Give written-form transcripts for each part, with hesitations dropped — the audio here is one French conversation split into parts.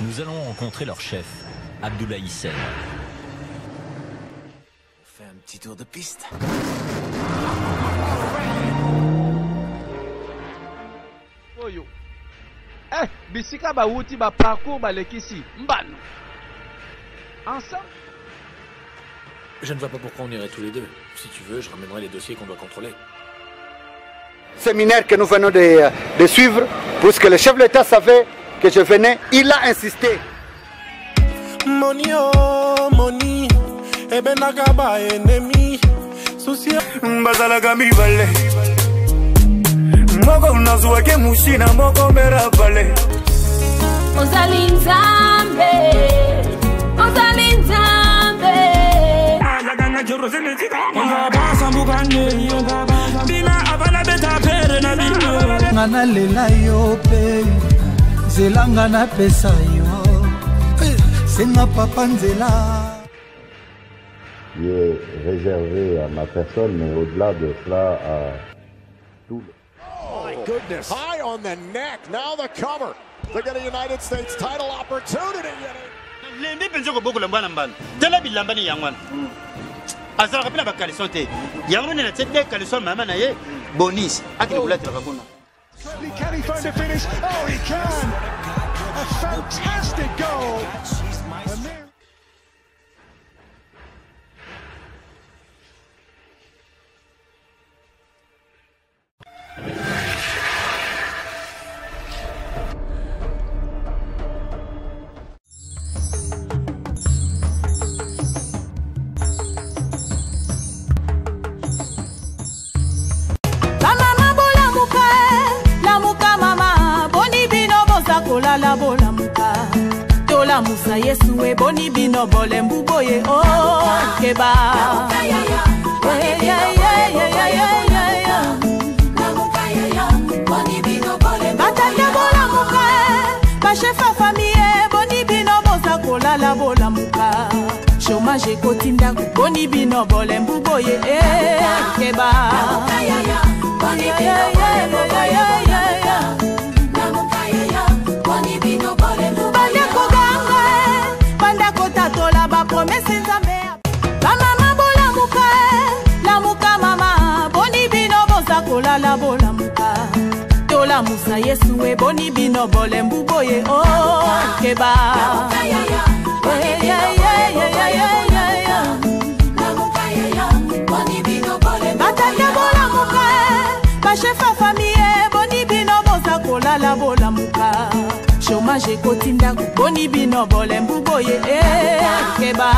Nous allons rencontrer leur chef, Abdoulaye Hissène. On fait un petit tour de piste. Oyo. Eh, bisika ba wuti ba parcours ba lekisi. Mbano. Ensemble. Je ne vois pas pourquoi on irait tous les deux. Si tu veux, je ramènerai les dossiers qu'on doit contrôler. Séminaire que nous venons de suivre, puisque le chef de l'État savait que je venais, il a insisté. Money oh money, ebe nakaba enemy, souci bazalaga mi vale. Moko unazua ke mushina moko mera vale. Ozalinzambe, Ozalinzambe. Alaganga joro senetika. Onga basa mbugane, onga basa. Bila abala beta pere na bilo. Ngana lela yo pe, zelanga na pesa yo. Senga papa nzela. Qui est réservé à ma personne, mais au-delà de cela, à tout. Oh my goodness. High on the neck. Now the cover. They get a United States title opportunity. Lendi penso ko boko lambana mbana. Tela bilamba ni yangwana. Asala kapila bakaliso te. Yangwana na tete kaliso mama na ye. Bonis. Akili kulati bakuna. Can he find a finish? Oh, he can. A fantastic goal. La bola muka tola musa yesu e boni bino bole mbuboye oh keba batata bola muka ba chef famille boni bino boza kola la bola muka chômage kotinda boni bino bole mbuboye keba la bola muka tola musa yesu e boni bino bole mbuboye oh keba batata bola muka ba chef famille boni bino boza kola la bola muka chômage kotinda boni bino bole mbuboye keba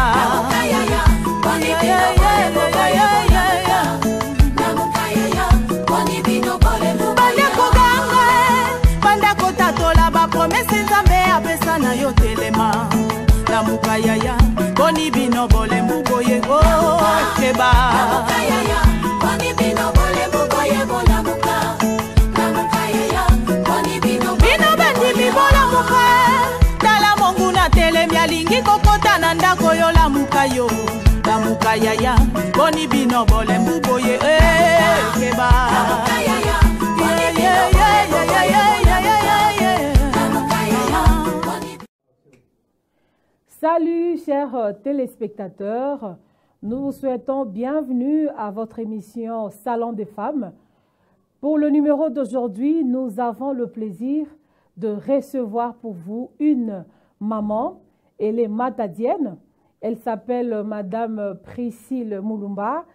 promesse nzambe apesa na yo telema la mukayaya boni bino bole mbuboye oh keba boni bino bole mbuboye bola muka la mukayaya boni bino bandi bibola muka tala mongu na telemi alingi kokota na ndako yo la mukayo la mukayaya boni bino bole mbuboye keba Salut chers téléspectateurs, nous vous souhaitons bienvenue à votre émission Salon des femmes. Pour le numéro d'aujourd'hui, nous avons le plaisir de recevoir pour vous une maman. Elle est matadienne, elle s'appelle Madame Priscille Moulumba,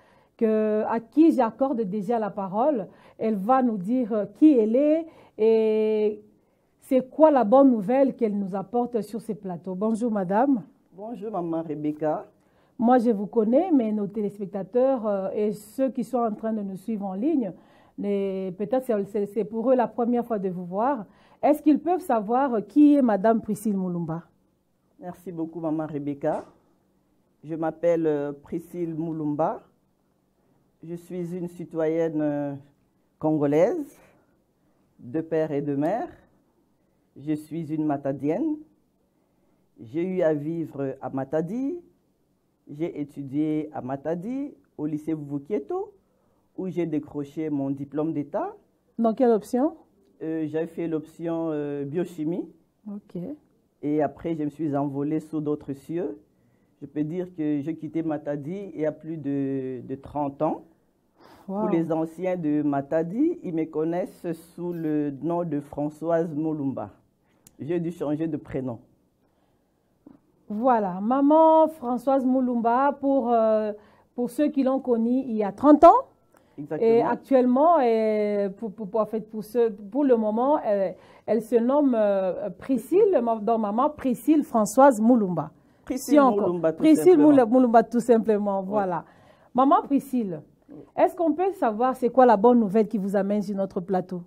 à qui j'accorde déjà la parole. Elle va nous dire qui elle est et c'est quoi la bonne nouvelle qu'elle nous apporte sur ces plateaux. Bonjour madame. Bonjour maman Rebecca. Moi je vous connais, mais nos téléspectateurs et ceux qui sont en train de nous suivre en ligne, peut-être c'est pour eux la première fois de vous voir. Est-ce qu'ils peuvent savoir qui est madame Priscille Moulumba? Merci beaucoup maman Rebecca. Je m'appelle Priscille Moulumba. Je suis une citoyenne congolaise, de père et de mère. Je suis une matadienne. J'ai eu à vivre à Matadi. J'ai étudié à Matadi, au lycée Vuvukieto, où j'ai décroché mon diplôme d'État. Dans quelle option? J'ai fait l'option biochimie. Ok. Et après, je me suis envolée sous d'autres cieux. Je peux dire que j'ai quitté Matadi il y a plus de 30 ans. Wow. Pour les anciens de Matadi, ils me connaissent sous le nom de Françoise Mulumba. J'ai dû changer de prénom. Voilà, maman Françoise Mulumba, pour ceux qui l'ont connue il y a 30 ans. Exactement. Et actuellement, pour le moment, elle se nomme Priscille, donc maman Priscille Françoise Mulumba. Priscille Mulumba, Mulumba, tout simplement, voilà. Ouais. Maman Priscille, est-ce qu'on peut savoir c'est quoi la bonne nouvelle qui vous amène sur notre plateau?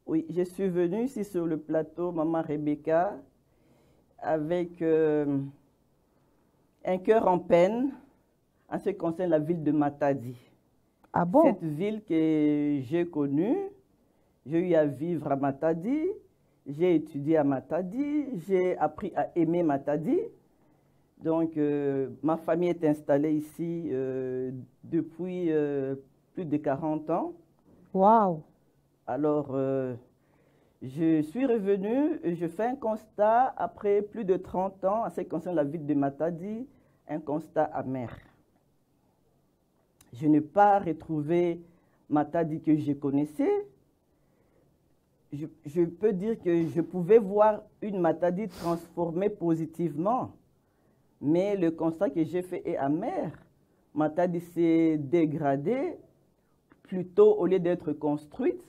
Oui, je suis venue ici sur le plateau, maman Rebecca, avec un cœur en peine en ce qui concerne la ville de Matadi. Ah bon? Cette ville que j'ai connue, j'ai eu à vivre à Matadi, j'ai étudié à Matadi, j'ai appris à aimer Matadi. Donc, ma famille est installée ici depuis plus de 40 ans. Waouh! Alors, je suis revenue et je fais un constat, après plus de 30 ans, en ce qui concerne la ville de Matadi, un constat amer. Je n'ai pas retrouvé Matadi que je connaissais. Je peux dire que je pouvais voir une Matadi transformée positivement, mais le constat que j'ai fait est amer. Matadi s'est dégradée, plutôt au lieu d'être construite.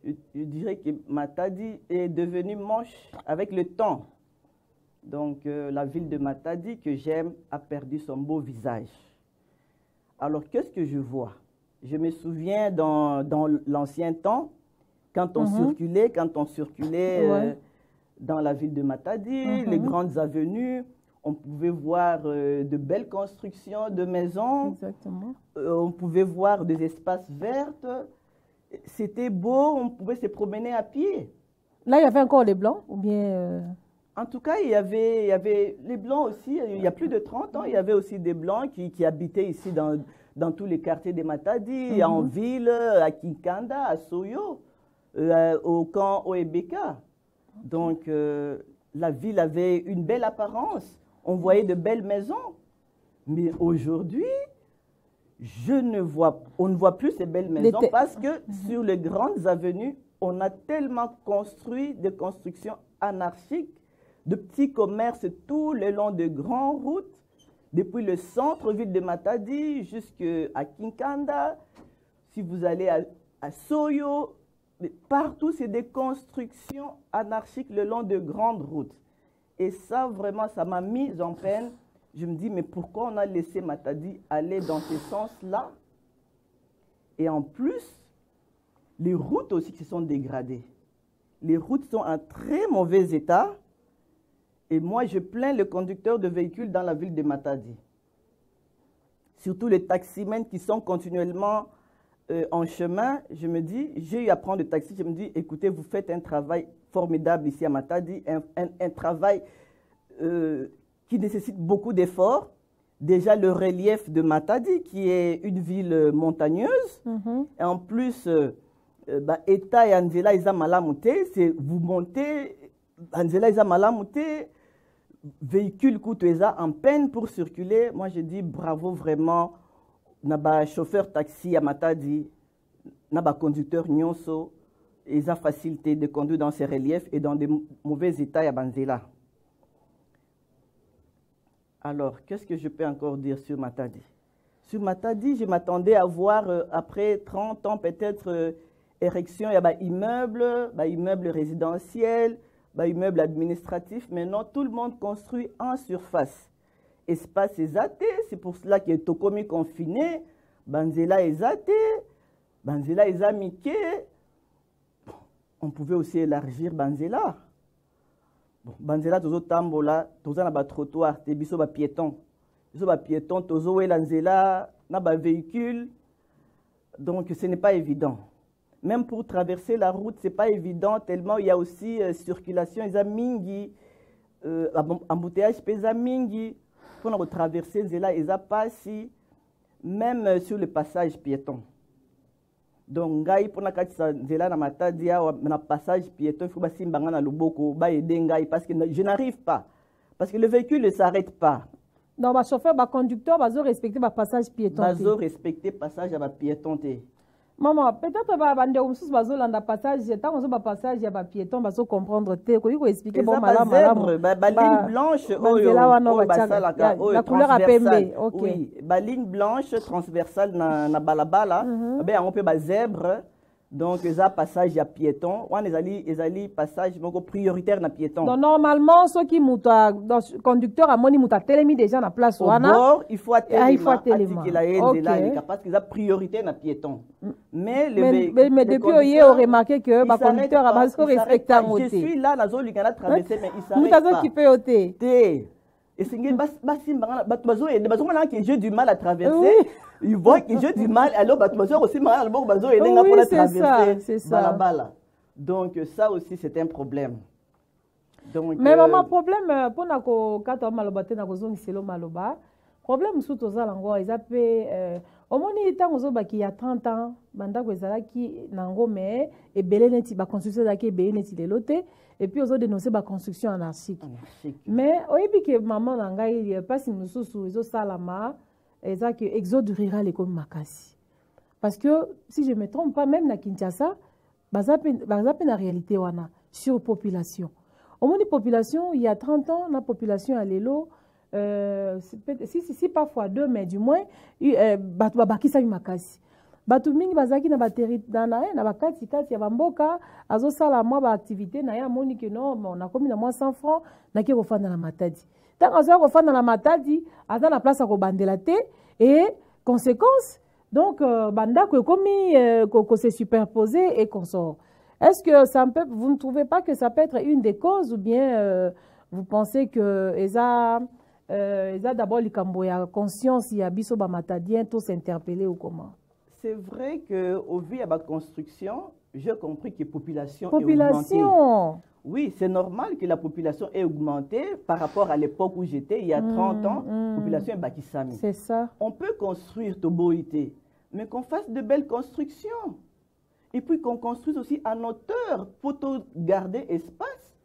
Je dirais que Matadi est devenue moche avec le temps. Donc la ville de Matadi que j'aime a perdu son beau visage. Alors qu'est-ce que je vois? Je me souviens dans l'ancien temps, quand on circulait ouais. Dans la ville de Matadi, les grandes avenues, on pouvait voir de belles constructions de maisons. Exactement. On pouvait voir des espaces verts. C'était beau, on pouvait se promener à pied. Là, il y avait encore les Blancs ou bien En tout cas, il y avait les Blancs aussi. Il y a plus de 30 ans, il y avait aussi des Blancs qui habitaient ici dans tous les quartiers de Matadi, en ville, à Kinkanda, à Soyo, au camp Oebeka. Donc, la ville avait une belle apparence. On voyait de belles maisons. Mais aujourd'hui, on ne voit plus ces belles maisons parce que sur les grandes avenues, on a tellement construit des constructions anarchiques, de petits commerces tout le long de grandes routes, depuis le centre-ville de Matadi jusqu'à Kinkanda. Si vous allez à Soyo, partout, c'est des constructions anarchiques le long de grandes routes. Et ça, vraiment, ça m'a mise en peine. Je me dis, mais pourquoi on a laissé Matadi aller dans ce sens-là? Et en plus, les routes aussi qui sont dégradées. Les routes sont en très mauvais état. Et moi, je plains le conducteur de véhicules dans la ville de Matadi. Surtout les taximens qui sont continuellement en chemin. Je me dis, j'ai eu à prendre le taxi, je me dis, écoutez, vous faites un travail formidable ici à Matadi, un travail qui nécessite beaucoup d'efforts. Déjà, le relief de Matadi, qui est une ville montagneuse. Et en plus, Eta et Anzela Isa Malamouté, c'est vous montez, Anzela Isa Malamouté, véhicule coûteza en peine pour circuler. Moi, je dis bravo vraiment. Naba chauffeur taxi à Matadi, naba conducteur nyonso, ils ont facilité de conduire dans ces reliefs et dans des mauvais états à Banzela. Alors, qu'est-ce que je peux encore dire sur Matadi? Sur Matadi, je m'attendais à voir, après 30 ans peut-être, érection, il y a immeuble résidentiel, immeuble administratif. Maintenant, tout le monde construit en surface. Espace exaté, c'est pour cela que Tokomi confiné, Banzela exaté, Banzela examiqué. On pouvait aussi élargir Banzela. Bon, Banzela, tozo tambola, tozo na ba trottoir, te biso ba piéton. Biso ba piéton, tozo we lanzela, na ba véhicule. Donc, ce n'est pas évident. Même pour traverser la route, ce n'est pas évident, tellement il y a aussi circulation, il y a mingi, embouteillage, il y a mingi. Pour traverser Zela, ils a pas si, même sur le passage piéton. Donc ngai pona katisa nzela na matadi na passage piéton il faut basimbanga na loboko ba aider ngai parce que je n'arrive pas parce que le véhicule ne s'arrête pas. Donc ba chauffeur ba conducteur bazo respecter ba passage piéton. Bazo respecter passage à ba piéton te. Maman, peut-être ba bande mususu bazo landa passage, tant on ba passage ya ba piéton bazo comprendre te ko expliquer bon malamu. Ba ligne blanche la couleur a pembe. OK. Oui, ba ligne blanche transversale na balabala, ben on peut ba zèbre. Donc ça passage à piéton, on ezali passage moko prioritaire na piéton. Donc normalement ceux qui muta conducteur a moni muta telemi déjà na place wana. Bord, il faut attendre parce que ça priorité na piéton. Mais depuis hier on remarqué que ba conducteur a pas respecté à je suis là na zone ligana traverser mais il s'arrête. Muta zo qui peut ôter. Et c'est que j'ai du mal à traverser. Ils voient que j'ai du mal, alors aussi mal pour traverser Balabala. Donc ça aussi c'est un problème. Donc, mais maman problème pour nako kato malobate na kozongi selo maloba. Problème sous toza lango ils appellent omoni tango zo baki ya 30 ans banda ko ezalaki nango mais et beleneti ba construction zaki beleneti lelote. Et puis, ils ont dénoncé la construction anarchique. Mais, oyebi que maman nangai pas si nous sous ils ont salama, ils ont que exode rural comme makasi. Parce que si je me trompe pas, même na Kinshasa, bazape na réalité wana sur population. Au moins population, il y a 30 ans, la population à l'élo, si parfois 2, mais du moins, baki sa makasi. Batu mingi bazaki na bateri na bakati kati ya bamboka azo sala mwa ba activité na ya moni que non on a commis na moins 100 francs na ki ko fanda na matadi tant azo ko fanda na matadi aza na place ko bandela te et conséquence donc banda ko commis ko se superposer et consort. Est-ce que ça peut, vous ne trouvez pas que ça peut être une des causes ou bien vous pensez que eza d'abord likambo ya conscience ya biso ba matadien tous s'interpeller ou comment? C'est vrai qu'au vu de la construction, j'ai compris que la population est augmentée. Oui, c'est normal que la population ait augmenté par rapport à l'époque où j'étais, il y a 30 ans, la population est bakisami. C'est ça. On peut construire Toboïté, mais qu'on fasse de belles constructions. Et puis qu'on construise aussi en hauteur pour garder espace.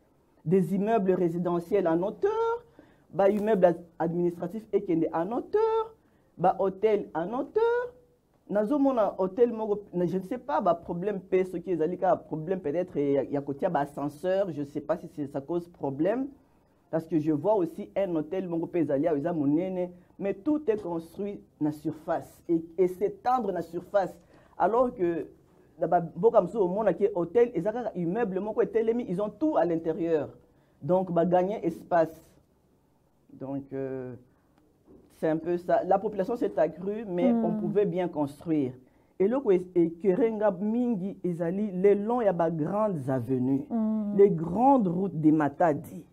Des immeubles résidentiels en hauteur, des immeubles administratifs et en hauteur, des hôtels en hauteur. Nazomona hôtel je ne sais pas problème ce qui est problème peut-être il y a côté ascenseur, je ne sais pas si ça cause problème parce que je vois aussi un hôtel mais tout est construit na surface et s'étendre na surface alors que hôtel immeuble ils ont tout à l'intérieur donc gagner espace donc c'est un peu ça. La population s'est accrue, mais on pouvait bien construire. Et là, Kerenga Mingi Ezali, les longs, il y a des grandes avenues, les grandes routes des Matadi.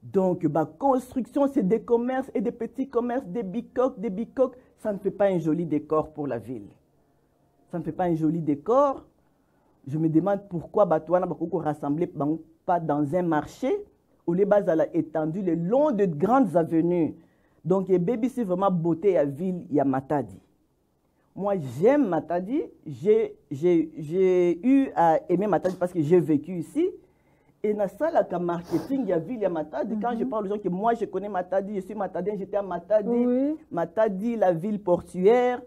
Donc, la construction, c'est des commerces et des petits commerces, des bicoques. Ça ne fait pas un joli décor pour la ville. Ça ne fait pas un joli décor. Je me demande pourquoi Batouana Bakoko rassemblé pas dans un marché où les bases à étendu le long de grandes avenues. Donc, baby, c'est vraiment beauté à ville, il y a Matadi. Moi, j'aime Matadi. J'ai eu à aimer Matadi parce que j'ai vécu ici. Et dans ça, là, comme marketing, il y a ville, il y a Matadi. Quand je parle aux gens que moi, je connais Matadi, je suis Matadien, j'étais à Matadi. Oui. Matadi, la ville portuaire,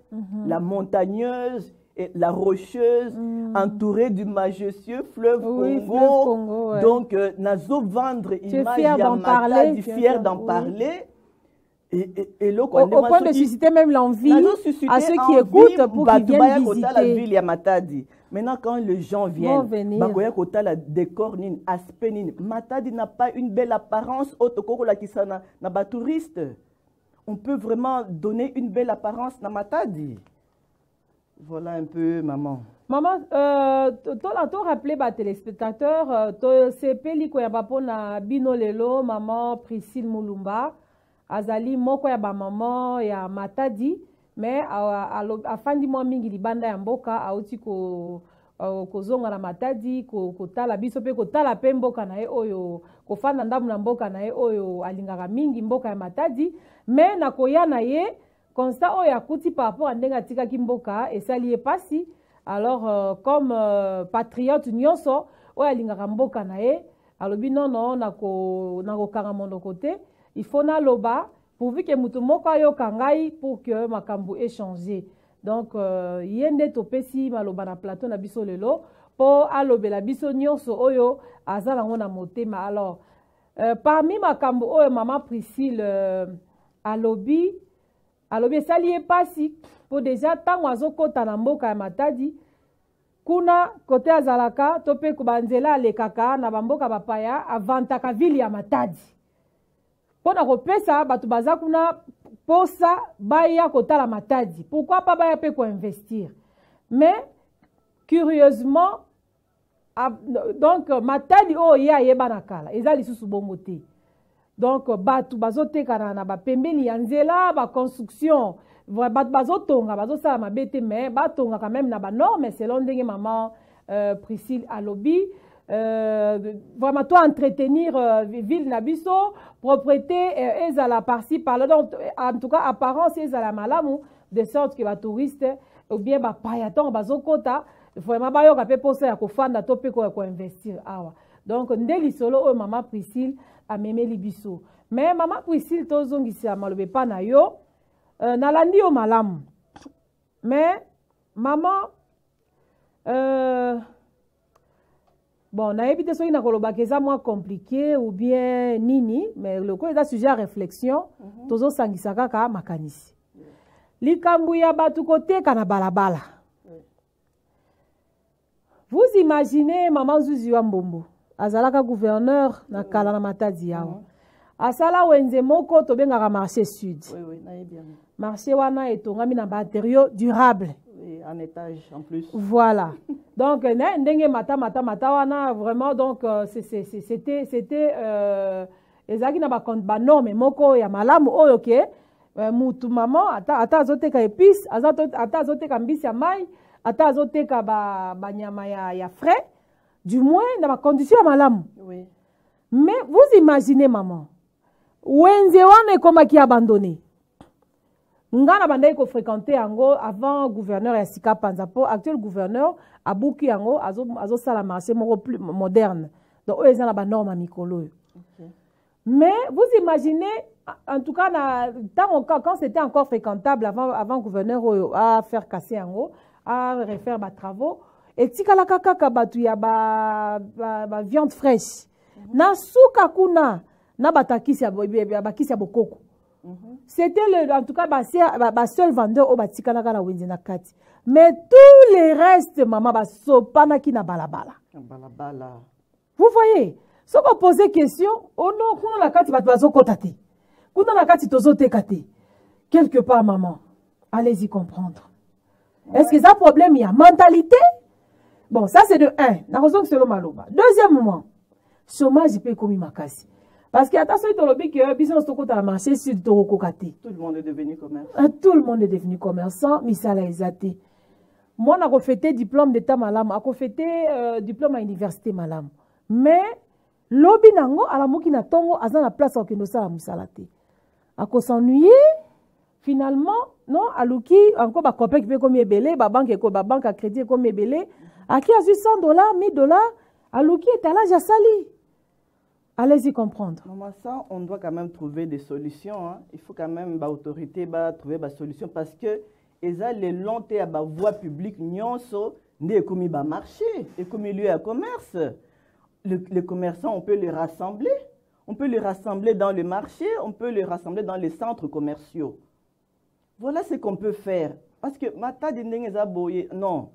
la montagneuse, et la rocheuse, entourée du majestueux fleuve Congo. Ouais. Donc, nazo vendre image à Matadi, fier d'en parler. Et au point de susciter même l'envie à ceux qui écoutent pour qu'ils viennent visiter. La ville, il y a Matadi. Maintenant, quand les gens viennent, Matadi n'a pas une belle apparence. On peut vraiment donner une belle apparence à Matadi. Voilà un peu, maman. Maman, tu rappelé les téléspectateurs, c'est Peli na Bino Lelo, maman Priscille Mulumba. Azali moko ya ba maman ya Matadi mais afandi mo mingi libanda ya mboka auti ko zonga na Matadi ko tala biso pe ko tala pe mboka na ye oyo ko fanda ndamu na mboka na ye oyo alingaka mingi mboka ya Matadi mais na koya na ye constat oyo akuti par rapport a ndenga tika ki mboka esali ye pasi Alors comme patriote nyonso oyo alingaka mboka na ye alobi nono nakokanga monoko te il faut naloba pourvu que mutu moko ayoka ngai pour que makambo échanger. Donc ye nde topesi maloba na plateau na biso lelo po alobela biso nyonso oyo aza nango na motema. Alors parmi makambo oyo mama Priscille alobi esali ye pasi po déjà ntango azokota na mboka ya Matadi kuna kote azalaka to mpe banzela alekaka na bamboka bapaya avantaka vile ya Matadi mpona kopesa bato baza kuna posa baya kotala Matadi. Pourquoi pas baya mpe koinvestir? Mais curieusement donc Matadi oyo ye ayeba na kala eza lisusu bongo te. Donc bato bazoteka na bapembeni ya nzela baconstruction bato bazotonga bazosala mabe te mais batonga quand même na banorme selon ndenge maman Priscille alobi. Vraiment toi entretenir ville na biso propriété ezala par-ci par-là. Donc en tout cas apparence ezala malamu de sorte que ba touriste ou bien ba payaton bazokota vraiment bayoka pe posa ya kofanda to pe ko investir awa. Donc ndeli solo o maman Priscille amemeli biso. Mais maman Priscille tozongisa malobe pa na yo nalandi yo malamu. Mais maman bon, na évité soki na kolobaka eza moins compliqué ou bien nini, mais le coup est un sujet à réflexion, tozo sangisa kaka makanisi. Likambu ya batu kote kana balabala. Vous imaginez maman Zuzi wa Mbombo, azalaka gouverneur na kala na Matadi yao. Asala wenze moko tobengaka marché sud. Oui, oui, na bien. Marché wana etongami na matériaux durables. En étage en plus. Voilà. Donc ndenge mata wana vraiment donc c'était ezaki na ba norme moko ya malamu oyo ke mutu maman ata azoteka épice ata azoteka mbisi ya mai ata azoteka ba nyama ya frais du moins na ba condition ya malamu. Oui. Mais vous imaginez maman wenze wana ekomaki abandonné. Ngana bandai ko fréquenter yango avant gouverneur ya Sika Panza po actuel gouverneur abuki yango azo sala marché moko plus moderne. Donc eux ont la norme mikolo. Mais vous imaginez en tout cas quand c'était encore fréquentable avant gouverneur à faire casser yango à refaire ba travaux et tikala kaka batu ya ba viande fraîche. Na suka kuna na batakisi ya bakisi ya bokoko. C'était en tout cas le seul vendeur au batikanaka na wenze na kati. Mais tous les restes maman basopana ki na balabala. Balabala. Vous voyez, si vous posez question, oh non, kuna na kati bazo kotate. Kuna na kati tozo tekate. Quelque part maman, allez-y comprendre. Est-ce que ça problème il y a mentalité? Bon, ça c'est de 1. Na raison que c'est le maloba. Deuxièmement, chômage peut commis makasi. Parce que attention, tout le marché sud tout le monde est devenu commerçant. Tout le monde est devenu commerçant, mais ça l'a exaté. Moi, j'ai fait diplôme d'état malam, j'ai fait diplôme à l'université malam. Mais lobby nango à la mokina tongo à la place où nous sommes musalate. À cause s'ennuyer, finalement, non, à l'ouki encore ba copec peut comme belé, ba banque à crédit comme belé, à qui a $100, $1000, à l'ouki est à l'âge à sali. Allez-y comprendre. Maman, ça, on doit quand même trouver des solutions. Hein. Il faut quand même l'autorité trouver des solutions parce que les longs à la voie publique, nyonso, n'est comme il marché, et comme il y a commerce. Les commerçants, on peut les rassembler. On peut les rassembler dans le marché, on peut les rassembler dans les centres commerciaux. Voilà ce qu'on peut faire. Parce que mata de non.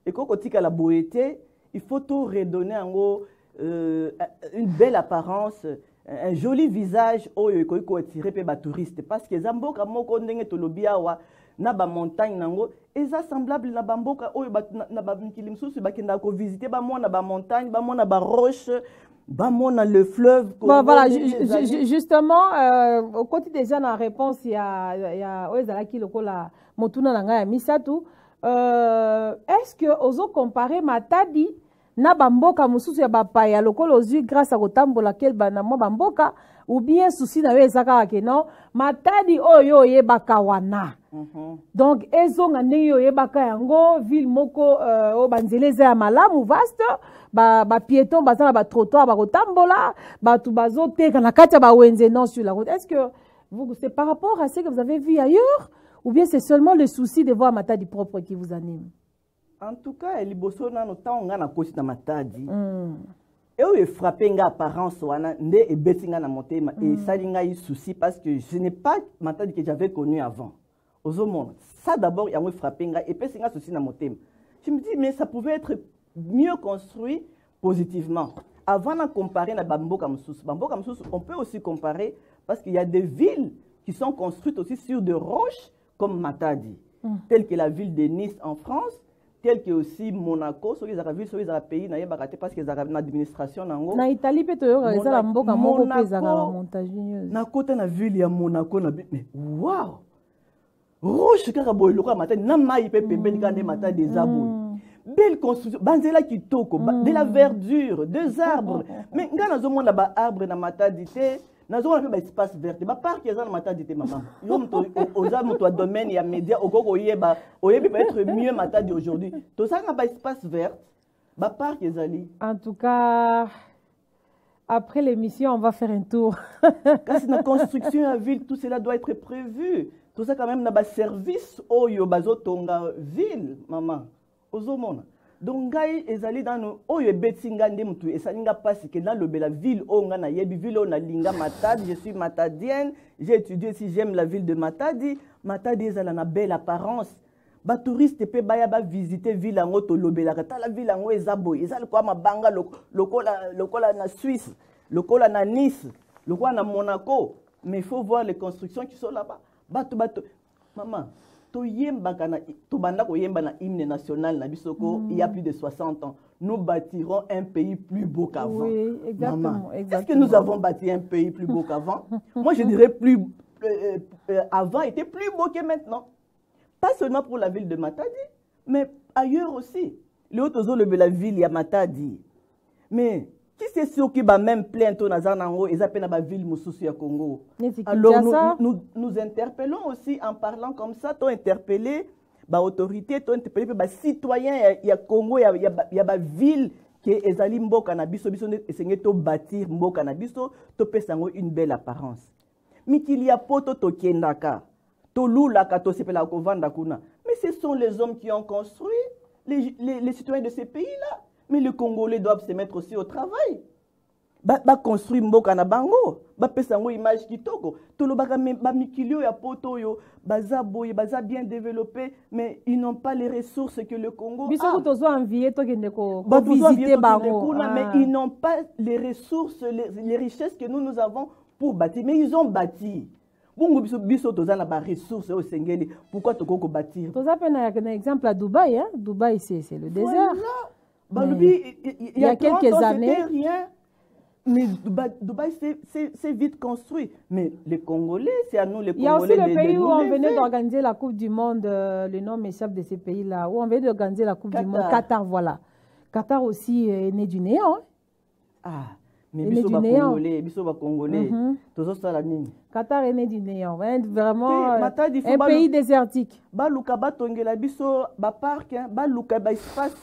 Et quand on dit qu'à la boété, il faut tout redonner en gros. Une belle apparence, un joli visage ko attirer pe ba touriste parce que zamboka moko ndenge to lobiawa na ba montagne nango eza semblable na bamboka oyo na ba mikili msusu bakenda ko visiter ba mona ba montagne ba mona ba roche ba mona le fleuve. Bon, voilà justement au côté déjà na réponse ya oyezala ki lokola motuna na nga ya misatu est-ce que ozo comparer Matadi na bamboka mosusu ya bapaya lokolo ozwi grâce à kotambola kel bana mwa bamboka ou bien souci na yo eza kaka ke non matadi oyo oyebaka wana donc ezonga ndenge oyebaka yango ville moko oyo banzela eza ya malamu vaste bapiéton baza na batrottoir bakotambola bato bazoteka na kati ya bawenze non sur la route. Est-ce que c'est par rapport à ce que vous avez vu ailleurs ou bien c'est seulement le souci de voir matadi propre qui vous anime? En tout cas, liboso na no taonga na kosi na matadi. Et frappé nga apparence wana nde ebeti nga na motema et ça linga y souci parce que je n'ai pas matadi que j'avais connu avant. Aux monde. Ça d'abord y a frappé nga et puis singa souci na motema. Je me dis mais ça pouvait être mieux construit positivement. Avant de comparer na Bamboka Moussous, on peut aussi comparer parce qu'il y a des villes qui sont construites aussi sur des roches comme Matadi, telle que la ville de Nice en France, telle que aussi Monaco, sur les pays, parce qu'ils ont une administration. Na Italie, peut-être, la Mboka montagneuse. Na côté na ville ya Monaco, mais waouh! Roche karaboy Matadi, na mai pepe ben Matadi des aboy. Belle construction, banzela qui toko, de la verdure, des arbres. Mais quand nous avons des arbres dans Matadi, nous avons un espace vert. Ba parc est dans Matadi maman. Aux arbres toi domaine il y a médias au koko oyeba peut être mieux Matadi aujourd'hui. Tout ça n'a pas espace vert. Ba parc est ali. En tout cas après l'émission, on va faire un tour. Quand c'est une construction à ville, tout cela doit être prévu. Tout ça quand même n'a pas service au yobazo tonga ville maman. Donc, Gaï est allé dans nos oyo betinga ndemtu et ça n'inga pas si que dans le la ville où on a yebi ville on a linga Matadi, je suis matadienne, j'ai étudié si j'aime la ville de Matadi, Matadi est une belle apparence. Ba touriste pe baya ba visiter ville en auto lobela kata la ville en ezabo, ezal quoi ma banga lokola na Suisse, lokola na Nice, lokola na Monaco, mais il faut voir les constructions qui sont là-bas. Bato maman hymne national na bisoko il y a plus de 60 ans. Nous bâtirons un pays plus beau qu'avant. Oui, exactement. Est-ce que nous avons bâti un pays plus beau qu'avant? Moi, je dirais plus avant était plus beau que maintenant. Pas seulement pour la ville de Matadi, mais ailleurs aussi. Le haut de la ville, il y a Matadi. Mais qui c'est sûr qui va même plaindre ton Nazanango et s'appelle la ville Moussoussou à Congo? Alors nous interpellons aussi en parlant comme ça, t'ont interpellé bah autorité, t'ont interpellé bah citoyens il y a Congo, il y a bah ville qui est ezali mboka na biso biso essayer to bâtir mboka na biso to pesango une belle apparence. Mais qu'il y a poto to kendaka, to lulaka to sepela ko vanda kuna. Mais ce sont les hommes qui ont construit les citoyens de ces pays-là. Mais les Congolais doivent se mettre aussi au travail. Ba construire mboka na bango, ba pesango image kitoko. Tolo ba mikilio ya poto yo, baza boye, baza bien développé, mais ils n'ont pas les ressources que le Congo a. Biso tozo envier to kende ko visiter bango. Mais ils n'ont pas les ressources, les richesses que nous avons pour bâtir. Mais ils ont bâti. Bongo biso toza na ba ressources au Sengeli. Pourquoi to ko bâtir? Toza pena un exemple à Dubaï, hein? Dubaï c'est le désert. Il y a quelques années, rien. Mais Dubaï, c'est vite construit. Mais les Congolais, c'est à nous les Congolais. Il y a aussi le pays où on venait d'organiser la Coupe du Monde, le nom m'échappe de ces pays-là, où on venait d'organiser la Coupe du Monde. Qatar, voilà. Qatar aussi est né du néant. Ah, mais biso ba Congolais, Qatar est né du néant. Vraiment un pays désertique. Baluka batongela biso ba parc, baluka ba espace,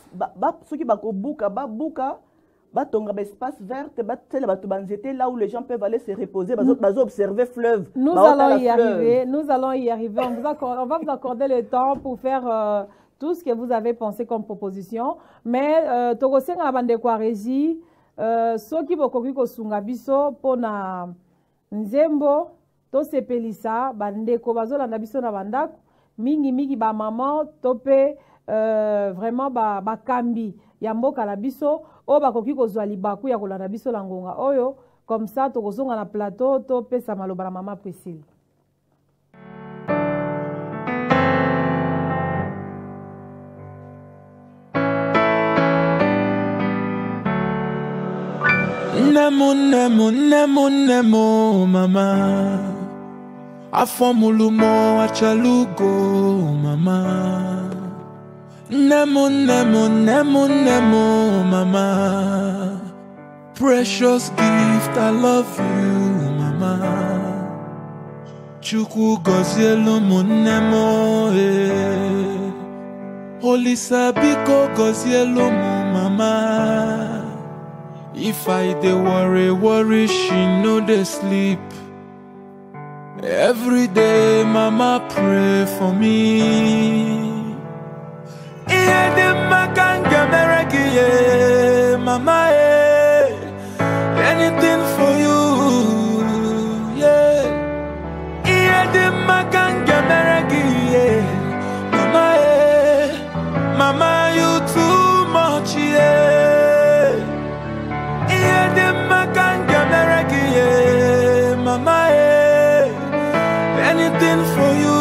soki bakobuka babuka. Batonga espace vert, là où les gens peuvent aller se reposer, observer fleuve. Nous allons y arriver. Nous allons y arriver. On va vous accorder le temps pour faire tout ce que vous avez pensé comme proposition. Mais Togosé na bande kwa régie, ceux qui bokoki ko sunga biso pona nzembo to sepelisa bande ko bazola na biso na bandako mingi ba maman topé vraiment ba kambi ya mboka na biso o bakoki kozwa libaku ya kolanda biso la ngonga oyo comme ça tokozonga na plateau to pesa maloba na mama Priscille. Nemo mama afomulumo achalugo mama Nemo, Nemo, Nemo, Nemo, Mama. Precious gift, I love you, Mama. Chuku gozielo mon Nemo, Holy Sabiko gozielo mon Mama. If I dey worry, she no dey sleep. Every day, Mama pray for me. Mama, anything for you, yeah. Mama, Mama, you too much, yeah. Mama, anything for you,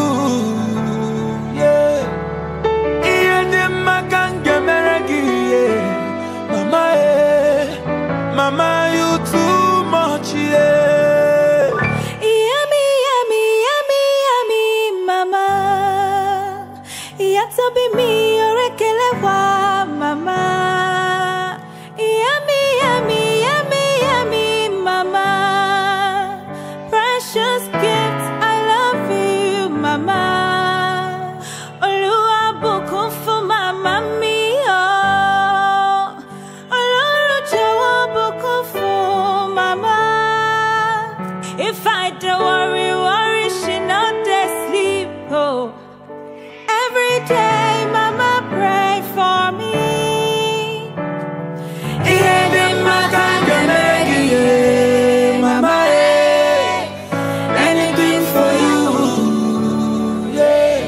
yeah. Mama, you too much, yeah. Yummy, yummy, yummy, yummy, Mama. Yata be me, orekelewa, Mama. Yummy, yummy, yummy, yummy, Mama. Precious gift, I love you, Mama. Olua buku for Mama mi, oh. If I don't worry, she not dey sleep. Oh, every day, Mama pray for me. Mama, anything for you, yeah.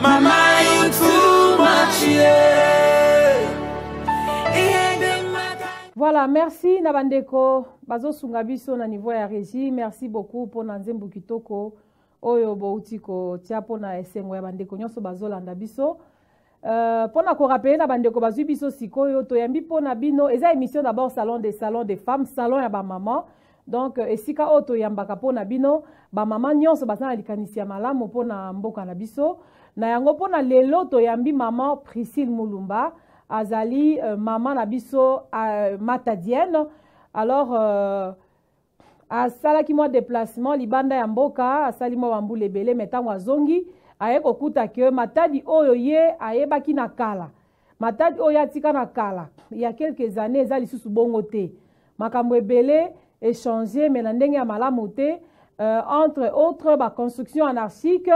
Mama, you too much, yeah. Voilà, merci Nabandeko, Bazo Sungabiso na niveau ya régie, merci beaucoup pour Nanzembu Kitoko, Oyo Boutiko, Tiapo na Esengo ya Bandeko, Nyoso Bazo Landabiso. Pona ko rappeler Nabandeko Bazu Biso Sikoyo, Toyambi Pona Bino, eza émission d'abord salon des femmes, salon ya ba maman. Donc, esika oto yambaka Pona Bino, ba maman nyonso basana likanisi ya malamu Pona Mboka na Biso. Na yango Pona lelo Toyambi maman Priscille Mulumba. Azali maman nabiso matadienne. Alors asala ki moi déplacement libanda ya mboka asali moi bambule belé metango azongi aye kokuta ke matadi oyo ye ayebaki na kala matadi oyo atika na kala il y a quelques années ezali susu bongo te makambo ebele échanger mais na ndenge ya malamu te entre autres ba construction anarchique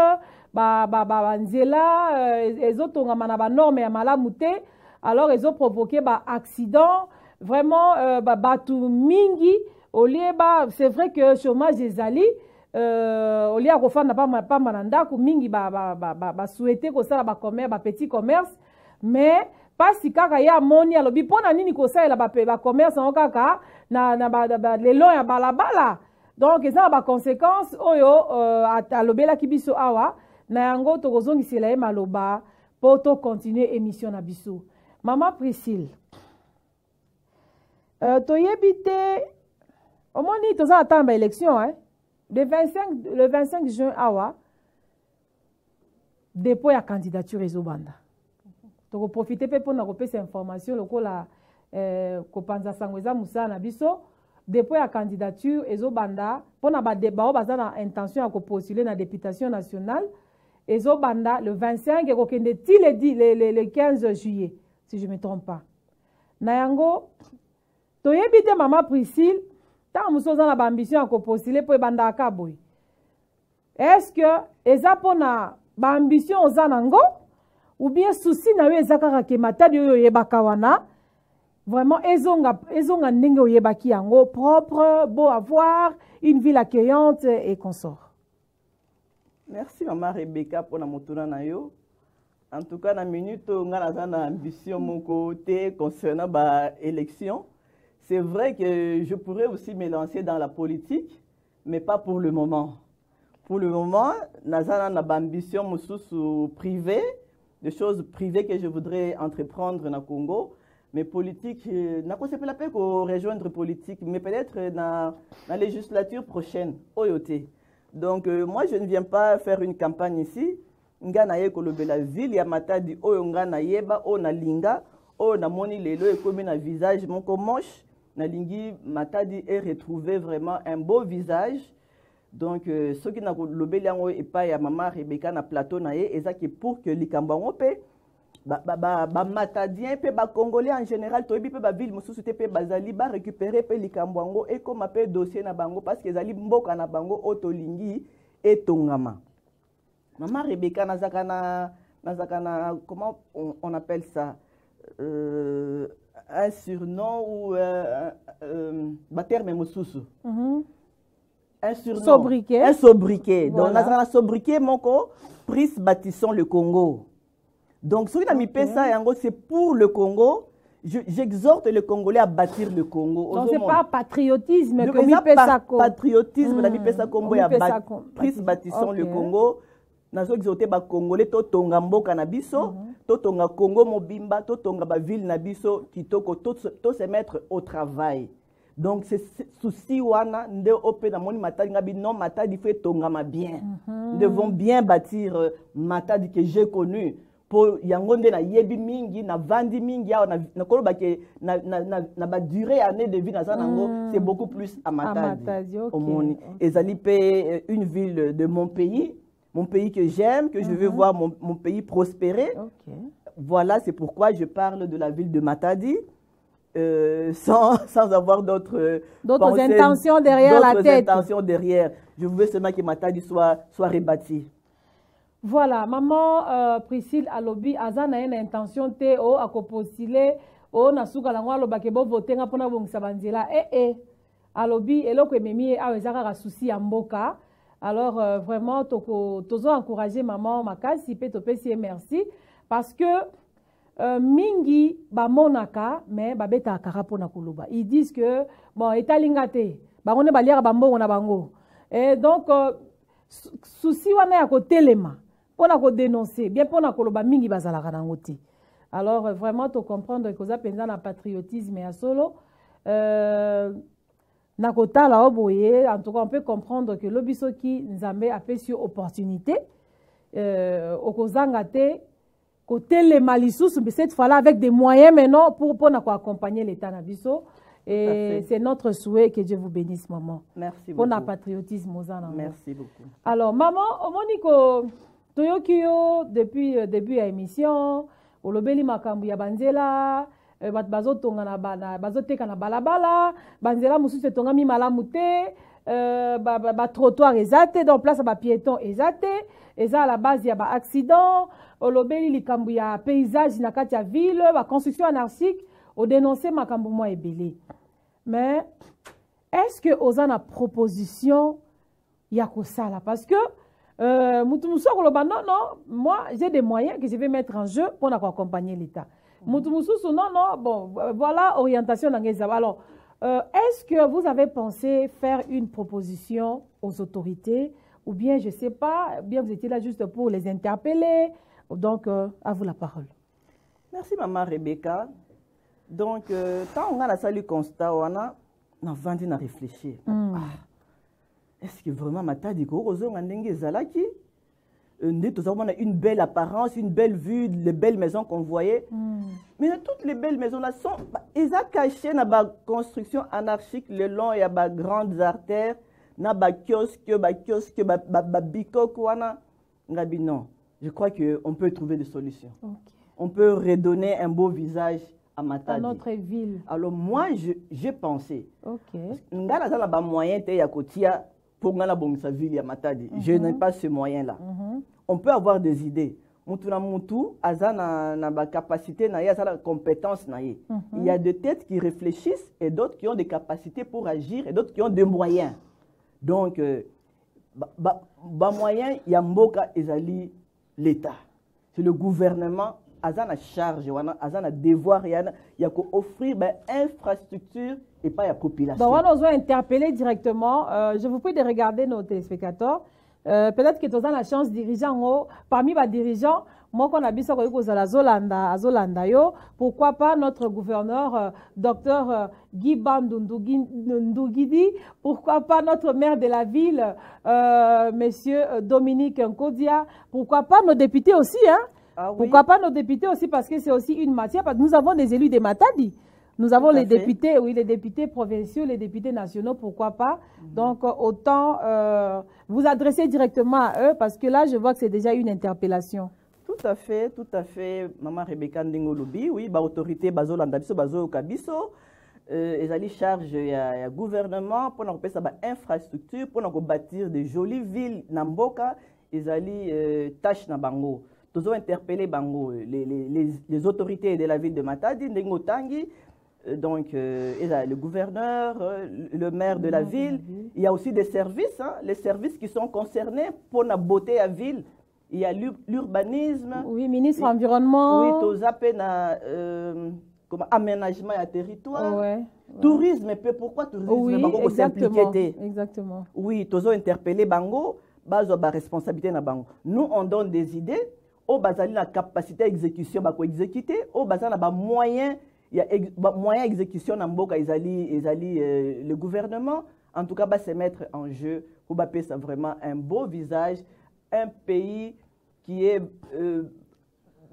ba nzela ezotongama na ba norme ya malamu te. Alors, ils ont provoqué un accident, vraiment, batou mingi, au lieu, c'est vrai que le chômage des alliés, au lieu de faire pas mananda, mingi, souhaité que ça, petit commerce, mais, pas si kaka ya moni, alors, bipona nini ko ça, la commerce, en kaka, les lois, ya balabala. Donc, ils ont des conséquences, oyo, à l'obéla kibiso awa, na yango, tokozongi sila e maloba, pour continuer émission na biso. Maman Priscille, tu y habité, au moins, tu as attendu l'élection, hein? Le 25 juin, awa, dépôt la candidature Ezobanda. Tu as profité pour nous repérer ces informations, le la Kopanza Sangweza Moussa Nabiso, dépôt la candidature Ezobanda, pour nous débat, on a intention de postuler dans la députation nationale, Ezobanda, le 25 et le 15 juillet. Si je ne me trompe pas. Nayango, tu as habité maman Priscille, tu as ambition à postuler pour banda akaboy. Est-ce que ezapona ambition aux anango ou bien souci na yo ezakaka ke matadi yo yebaka wana vraiment ezonga ndenge oyebaki yango propre, beau à voir, une ville accueillante et consort. Merci maman Rebecca pour la motuna na yo. En tout cas, dans la minute où on a l'ambition mon côté concernant l'élection, c'est vrai que je pourrais aussi me lancer dans la politique, mais pas pour le moment. Pour le moment, on a une ambition privée, des choses privées que je voudrais entreprendre dans le Congo, mais politique, je n'ai pas la peine de rejoindre politique, mais peut-être dans la législature prochaine, Oyote. Donc, moi, je ne viens pas faire une campagne ici. Nga na ye kolobela ville ya Matadi oyo nga na yeba o na linga o na moni lelo e comme na visage moko moche na lingi Matadi est retrouvé vraiment un beau visage. Donc ceux qui na kolobeli yango e pa ya mama Rebecca na plateau na ye ezaki pour que likambo ngo pe ba Matadien pe ba Congolais en général toyebi pe ba ville mosusu te pe bazali ba récupérer pe likambo ngo et comme pe dossier na bango parce que ezali mboka na bango otolingi etongama. Maman Rebecca nazakana, comment on appelle ça, un surnom ou un terme mosusu. Un surnom. Sobriquet. Un sobriquet. Voilà. Donc nazakana sobriquet moko pris bâtissons le Congo. Donc ce qui a mis ça c'est pour le Congo. J'exhorte le Congolais à bâtir le Congo. Donc, ce n'est pas patriotisme que mi pesa ko. Patriotisme, la mi pesa Congo ya pris bâtissons le Congo. Nazo exhorter ba Congolais to tonga mboka na biso, to tonga Congo mobimba, to tonga ba ville na biso kitoko to se mettre au travail. Donc c'est souci wana nde ope na moni Matadi ngabi non Matadi fait tonga ma bien. Nous devons bien bâtir Matadi que j'ai connu. Pour yangonde na yebi mingi na vandi mingi ya na koloba ke na ba durée année de vie na zanango c'est beaucoup plus à Matadi. Okay. Ezali pe une ville de mon pays que j'aime, que je veux voir mon pays prospérer. Okay. Voilà, c'est pourquoi je parle de la ville de Matadi, sans avoir d'autres intentions derrière la tête. Intentions derrière. Je veux seulement que Matadi soit rebâti. Voilà, maman Priscille Alobi, azana une intention te o akopostile o nasuka lango aloba ke bo voter nga pona bongisa banzela Alobi eloko ememi awezaka ka souci ya mboka. Alors, vraiment, tozo encourager maman makasi pe topesi merci parce que mingi ba monaka mais ba beta karapo na kuluba. Ils disent que bon etalingate ba ngone ba liaka ba mbongo na bango. Et donc souci wana ya ko telema pona ko dénoncer bien pona koloba mingi bazalaka na ngoti. Alors vraiment to comprendre que ça penza na patriotisme ya solo Nakotala oboye, en tout cas, on peut comprendre que l'obiso qui Nzambe a fait sur opportunité, okozangate, côté les malissous, mais cette fois-là avec des moyens maintenant pour accompagner l'État nabiso. Et c'est notre souhait que Dieu vous bénisse, maman. Merci beaucoup. Pour notre patriotisme, merci beaucoup. Alors, maman, au moniko, toyokio depuis début de l'émission, olobeli makambu ya banzela. Bazotonga na bazoteka na balabala banzela mususu etonga mi malamu te ba trottoir ezate donc place ba piéton ezate eza à la base ya ba accident olobeli likambu ya paysage na kati ya ville ba construction anarchique o dénoncer makambu mo ebele. Mais est-ce que ozana proposition ya kosala parce que mutu musu koloba non moi j'ai des moyens que je vais mettre en jeu pour accompagner l'État. Non, bon, voilà orientation dans les. Alors, est-ce que vous avez pensé faire une proposition aux autorités ou bien, je ne sais pas, bien vous étiez là juste pour les interpeller? Donc, à vous la parole. Merci, maman Rebecca. Donc, quand on a salué constat, on a vendu à réfléchir. Est-ce que vraiment, Matadi, on a une belle apparence, une belle vue, les belles maisons qu'on voyait. Mais toutes les belles maisons là sont, ils ont caché dans la construction anarchique le long et à grandes artères, dans les kiosques, bikok, non. Je crois qu'on peut trouver des solutions. Okay. On peut redonner un beau visage à Matadi. À notre ville. Alors moi, j'ai pensé. Ok. Moyen pour la ville à Matadi. Je n'ai pas ce moyen-là. On peut avoir des idées. Mutu azana na capacité na ya la compétence na ye. Il y a des têtes qui réfléchissent et d'autres qui ont des capacités pour agir et d'autres qui ont des moyens. Donc moyen ya mboka ezali l'État. C'est le gouvernement azana charge wana azana devoir ya ko offrir infrastructure et pas la population. Donc, on doit interpeller directement. Je vous prie de regarder nos téléspectateurs. Peut-être que tu as la chance de diriger parmi les dirigeants, moi qu'on a vu ça Zolanda yo, pourquoi pas notre gouverneur docteur Guy Bandundugidi, pourquoi pas notre maire de la ville monsieur Dominique Nkodia, pourquoi pas nos députés aussi hein? Ah, oui. Pourquoi pas nos députés aussi, parce que c'est aussi une matière, parce que nous avons des élus des Matadi. Nous avons les députés, oui, les députés provinciaux, les députés nationaux, pourquoi pas. Donc, autant vous adresser directement à eux, parce que là, je vois que c'est déjà une interpellation. Tout à fait, Maman Rebecca Ndengolubi, oui, autorité, Bazolanda biso, Bazoyoka biso, ils allaient charger le gouvernement pour nous faire des infrastructures, pour nous bâtir des jolies villes, Namboka, ils allaient tâches na bango. Tous ont interpellé bango, les autorités de la ville de Matadi, Ndengotangi, donc le gouverneur, le maire de la ville. Il y a aussi des services, hein, les services qui sont concernés pour la beauté à la ville. Il y a l'urbanisme. Oui, ministre environnement. Oui, tous appels comme aménagement à territoire. Ouais, tourisme, pourquoi tourisme? Oui, exactement. Oui, tous ont interpellé bango, bazo ba responsabilité na bango. Nous on donne des idées. Au bazali la capacité d'exécution, bah quoi exécuter. Au bazali na moyen, il y a moyen d'exécution dans mboka le gouvernement. En tout cas, bah se mettre en jeu pour bah ça vraiment un beau visage, un pays qui est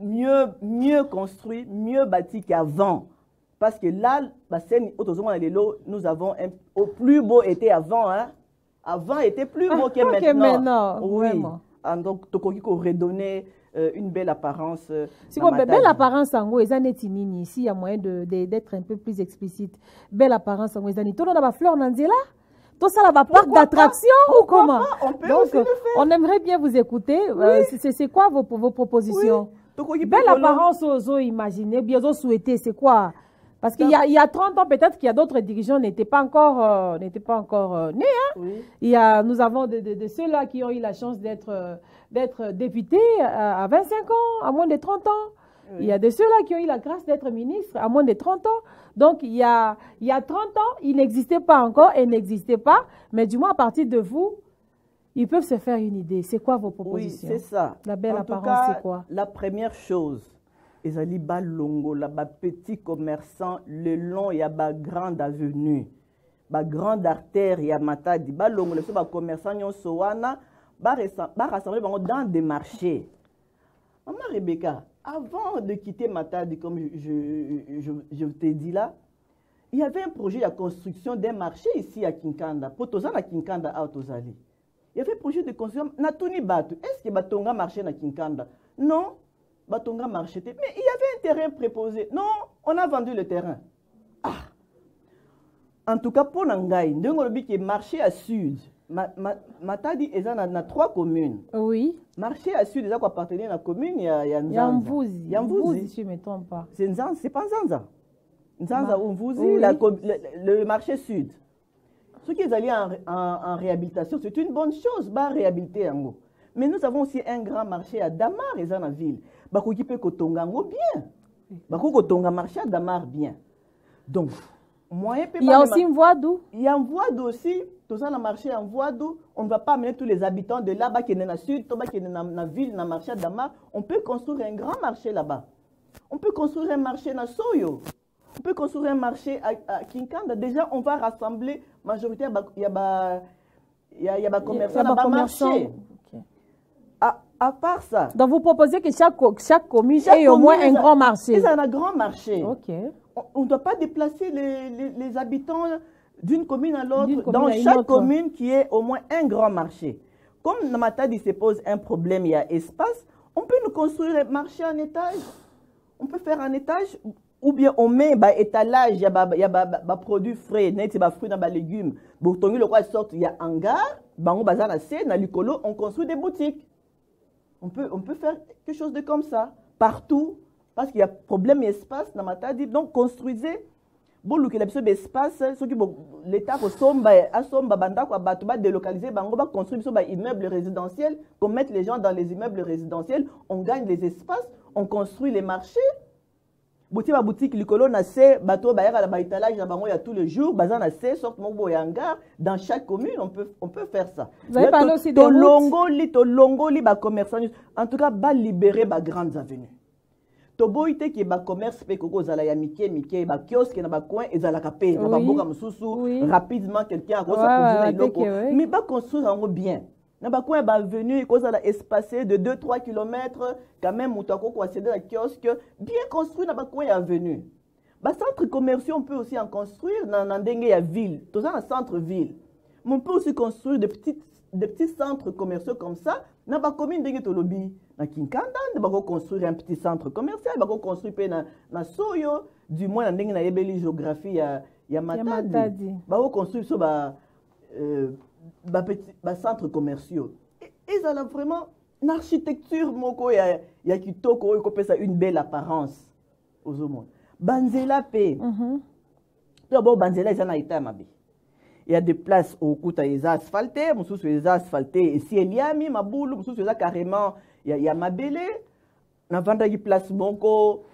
mieux construit, mieux bâti qu'avant. Parce que là, nous avons au plus beau été avant, hein. Avant était plus beau que maintenant. Oui. Vraiment. Donc, Tokoki ko redonner une belle apparence. Si vous avez belle apparence en haut, ici il y a moyen d'être un peu plus explicite. Belle apparence en haut, tout le monde a fleur Nanzela. Tout ça là va parc d'attraction ou comment? Donc on aimerait bien vous écouter. Oui. C'est quoi vos propositions? Oui. Belle apparence aux imaginez, bien aux souhaiter, c'est quoi? Parce qu'il y a 30 ans, peut-être qu'il y a d'autres dirigeants n'étaient pas encore nés. Hein? Oui. Nous avons de ceux-là qui ont eu la chance d'être députés à 25 ans, à moins de 30 ans. Oui. Il y a de ceux-là qui ont eu la grâce d'être ministres à moins de 30 ans. Donc, il y a 30 ans, ils n'existaient pas encore et n'existaient pas. Mais du moins, à partir de vous, ils peuvent se faire une idée. C'est quoi vos propositions? Oui, c'est ça. La belle apparence, c'est quoi? La première chose, ils allaient balongo, là, petits commerçants, le long, il y a ba grande avenue, ba grande artère, il y a Matadi, balongo, les commerçants, ils sont rassembler dans des marchés. Maman Rebecca, avant de quitter Matadi, comme je t'ai dit là, il y avait un projet de construction d'un marché ici à Kinkanda. Pour tous à Kinkanda, à Otozali. Il y avait un projet de construction. Natuni Batu. Est-ce que Batonga marchait à Kinkanda? Non. Batonga marchait. Mais il y avait un terrain préposé. Non, on a vendu le terrain. Ah. En tout cas, pour Nangaï, Ndengolobi qui est marché à sud. Matadi est dans 3 communes. Oui. Marché à sud, il appartenait à la commune, il y a Yamvouzi. Yamvouzi, si je ne me trompe pas. C'est pas Nzanza. Nzanza ou Mvouzi, oui. Le marché sud. Ceux qui allaient en réhabilitation, c'est une bonne chose, bah réhabiliter en haut. Mais nous avons aussi un grand marché à Damar, et dans la ville. Bah qui peut kotonga bien. Bah kotonga marché à Damar bien. Donc, il y a aussi une voie d'où? Il y a une voie d'où aussi. Tout ça, dans le marché en voie d'où, on ne va pas amener tous les habitants de là-bas qui sont dans la sud, qui sont dans la ville, dans le marché à Damar. On peut construire un grand marché là-bas. On peut construire un marché dans Soyo. On peut construire un marché à Kinkanda. Déjà, on va rassembler majoritairement. Il y a des commerçants là-bas marché. À part ça. Donc, vous proposez que chaque commune ait au moins un grand marché. C'est un grand marché. Ok. On ne doit pas déplacer les habitants d'une commune à l'autre, dans chaque commune qui ait au moins un grand marché. Comme Namatadi se pose un problème, il y a espace, on peut nous construire un marché en étage. On peut faire un étage, ou bien on met un étalage, il y a des produits frais, des fruits, des légumes. Il y a un hangar, on construit des boutiques. On peut faire quelque chose de comme ça, partout. Parce qu'il y a problème d'espace dans Matadi, donc construisez. Bon, l'espace, l'État va délocaliser, va construire des immeubles résidentiels, qu'on mette les gens dans les immeubles résidentiels, on gagne les espaces, on construit les marchés. boutique likolo na se bato bayaka la étalage na bango ya tous les jours baza na se sorte moko ya hangar dans chaque commune on peut faire ça. Vous avez parlé aussi de longoli ba commerçants en tout cas ba libérer ba grandes avenues. Toboite ki ba commerce pe koko zala ya mike ba kiosque na ba coin ezala ka pe na ba boka mususu rapidement quelqu'un a kosa pour loko mais ba construire en bien. Na ba coin ba venu kozala espacé de 2-3 km quand même mutako ko accéder à kiosque bien construit na ba coin ya venu. Ba centres commerciaux on peut aussi en construire dans ndenge ya ville, tout ça en centre ville. Mais on peut aussi construire des petits centres commerciaux comme ça. Na ba commune ndenge to lobby na Kinkanda, on va construire un petit centre commercial, on va construire na Soyo, du moins na ndenge na yebeli géographie ya Matadi. Ba construire so ba centres commerciaux. Et ça a vraiment une architecture moko ya kitoko ko pesa une belle apparence aux hommes. Banzela pe. D'abord banzela ça na ita mabe. Il y a des places au Kouta les asphaltés, mususu les asphaltés et si il y a mi mabulu mususu là carrément il y a mabele. Na vanda qui place moko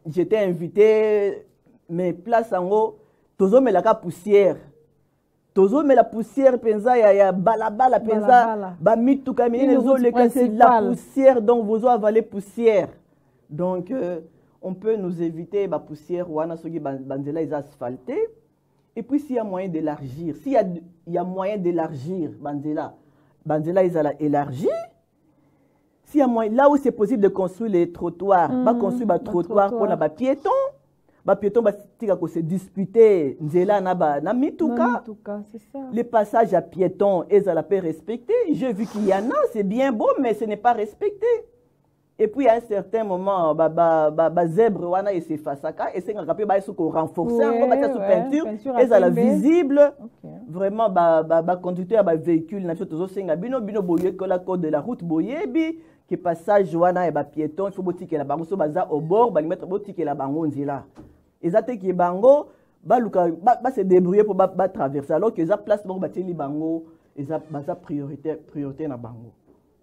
j'étais invité mais place en haut tozo me la poussière. Tozo me la poussière penza ya balabala penza ba mituka mine zo le casser la poussière donc vous avalez poussière. Donc on peut nous éviter la poussière wana soki banzela les asphaltés. Et puis s'il y a moyen d'élargir, s'il y a moyen d'élargir banzela ils allaient élargir. S'il y a moyen là où c'est possible de construire les trottoirs, pas construire des trottoirs pour les piétons. Les piétons vont se disputer na mituka. Les passages à piétons, ils allaient respecter. J'ai vu qu'il y en a, c'est bien beau, mais ce n'est pas respecté. Et puis à un certain moment, zèbre wana et c'est fasaka et c'est qu'on renforcer encore sous peinture, ils allaient visible. Vraiment conducteur véhicule na chose senga bino boye que la code de la route boye bi que passage wana et piéton, il faut botike la bango so baza au bord, ba mettre botike la bango nzila. Ezate ki bango ba se débrouiller pour traverser alors que za place bango bateli bango eza priorité na bango.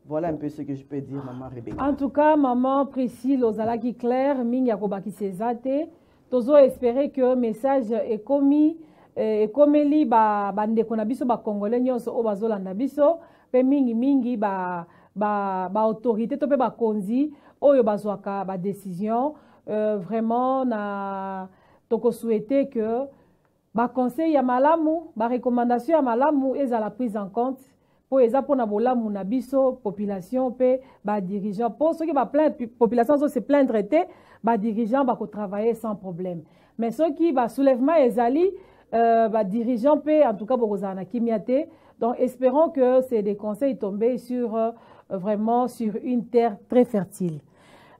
Voilà un peu ce que je peux dire, maman Rebecca. En tout cas, maman Priscille Ozalaki Claire, Mingi Kobaki Sezate, tozo espérer que le message est commis, et comme li bande konabiso ba congolais nyonso o bazolanda biso, pe mingi ba autorité to pe ba konzi oyo bazwaka ba décision, vraiment na toko souhaiter que ba conseil ya malamu, ba recommandation ya malamu ezala prise en compte. Pour les apôtres na biso population pe ba dirigeant pour ceux qui va plaindre population se plaindre ba dirigeant ba ko travailler sans problème mais ceux qui va soulèvement ezali ba dirigeant pe en tout cas bokozana kimiate donc espérons que c'est des conseils tombés sur vraiment sur une terre très fertile.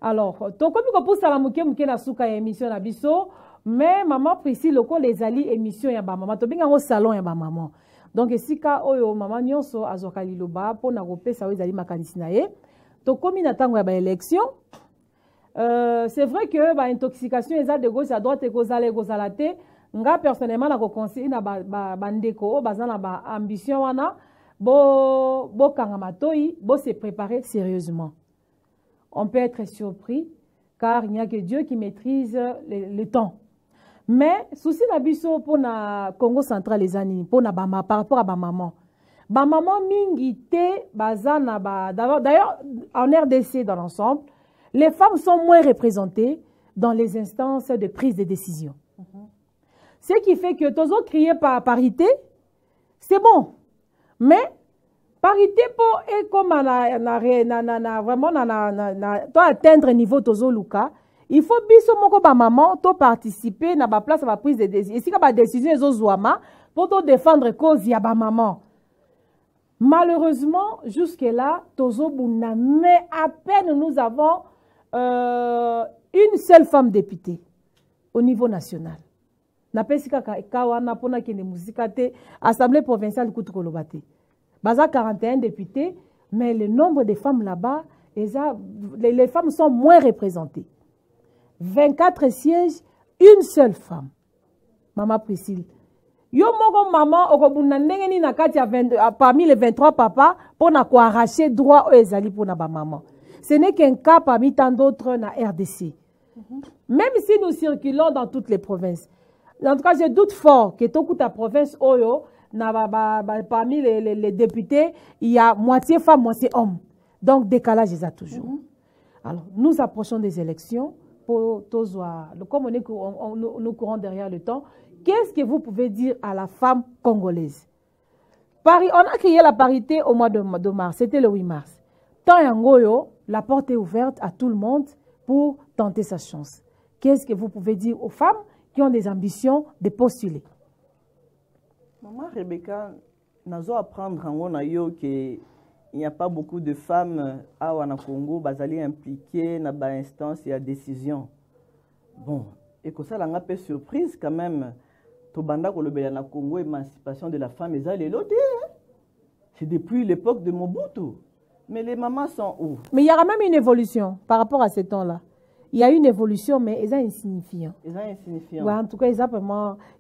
Alors to komi ko pour sala muke na suka émission na biso mais maman Priscille loko les ali émission ya ba maman to binga au salon ya ba maman. Donc, si oyo maman nyonso azoka liloba po na kopesa ezali makanisi na ye to komi na tango ya ba élection c'est vrai que ba intoxication eza de gauche à droite et gozala te nga personnellement na ko conseiller na ba ndeko bazana ba ambition wana bo kanga matoi bo se préparer sérieusement. On peut être surpris car il n'y a que Dieu qui maîtrise le temps. Mais souci na biso pour na Congo central les années pour na bama par rapport à ba maman mingi te bazana ba d'ailleurs en RDC dans l'ensemble les femmes sont moins représentées dans les instances de prise de décision. Ce qui fait que tozo crier par parité c'est bon mais parité pour et comme vraiment to atteindre niveau tozo luka. Il faut biso moko ba maman to participer na ba place ba prise de décision. Et si ka ba décision ezozwama pour to défendre cause ya ba maman. Malheureusement jusque là tozo buna mais à peine nous avons une seule femme députée au niveau national. Na pesika ka wana pona kende musika te assemblée provinciale kutu kolobate. Baza 41 députés mais le nombre de femmes là-bas les femmes sont moins représentées. 24 sièges, une seule femme. Maman Priscille. Yo moko maman okobuna ndenge ni na kati ya parmi les 23 papas pour na ko arracher droit aux ezali pour na ba maman. Ce n'est qu'un cas parmi tant d'autres na RDC. Même si nous circulons dans toutes les provinces. En tout cas, je doute fort que toute ta province, parmi les députés, il y a moitié femmes, moitié hommes. Donc, décalage, il y a toujours. Alors, nous approchons des élections. Comme nous courons derrière le temps, qu'est-ce que vous pouvez dire à la femme congolaise? On a créé la parité au mois de mars, c'était le 8 mars. Tant Yangoyo, la porte est ouverte à tout le monde pour tenter sa chance. Qu'est-ce que vous pouvez dire aux femmes qui ont des ambitions de postuler? Maman Rebecca, nous apprendre en qu'il n'y a pas beaucoup de femmes à Congo qui sont impliquées dans l'instance et la décision. Bon, et que ça, on a un peu surprise quand même. Tobanda Kolobela Congo, émancipation de la femme, c'est depuis l'époque de Mobutu. Mais les mamans sont où? Mais il y aura même une évolution par rapport à ce temps-là. Il y a une évolution, mais ils sont insignifiants. Ils sont insignifiants. Ouais, en tout cas,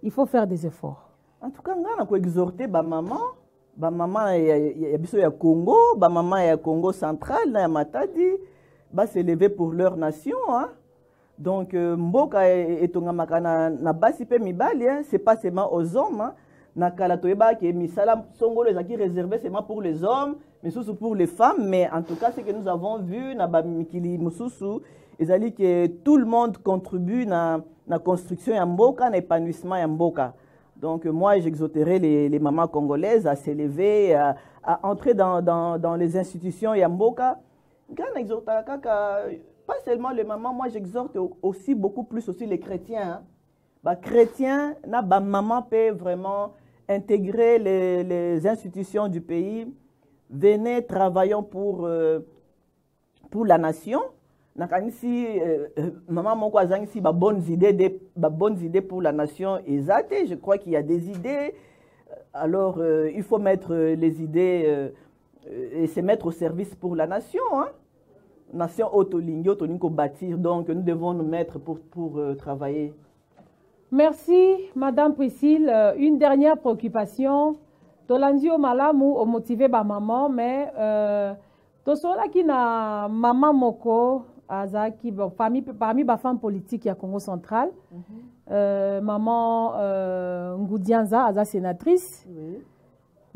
il faut faire des efforts. En tout cas, on a exhorté ma maman. Ma maman est à Congo, ma maman est à Congo central, à Matadi, va s'élever pour leur nation. Hein? Donc, Mboka et Tongamaka na basi pe mibali, c'est pas seulement aux hommes. Hein? Na kalatoeba qui est misala songolo qui réservé seulement pour les hommes, mais surtout pour les femmes. Mais en tout cas, ce que nous avons vu na ba mikili mususu, ils que tout le monde contribue na construction ya Mboka, na épanouissement ya Mboka. Donc moi, j'exhorterai les mamans congolaises à s'élever, à entrer dans les institutions Yamboka. Pas seulement les mamans, moi j'exhorte aussi beaucoup plus aussi les chrétiens. Bah, chrétiens, maman peut vraiment intégrer les institutions du pays. Venez, travaillons pour la nation. Si maman moko azangi si bonnes idées pour la nation exacte, je crois qu'il y a des idées. Alors il faut mettre les idées et se mettre au service pour la nation. Hein? Nation autolingue, autolingue bâtir. Donc nous devons nous mettre pour travailler. Merci Madame Priscille. Une dernière préoccupation. Tolandio malamu o motivé ba maman, mais tosola ki na maman moko azaki parmi les femmes politiques à Congo central, maman Ngoudianza, aza sénatrice.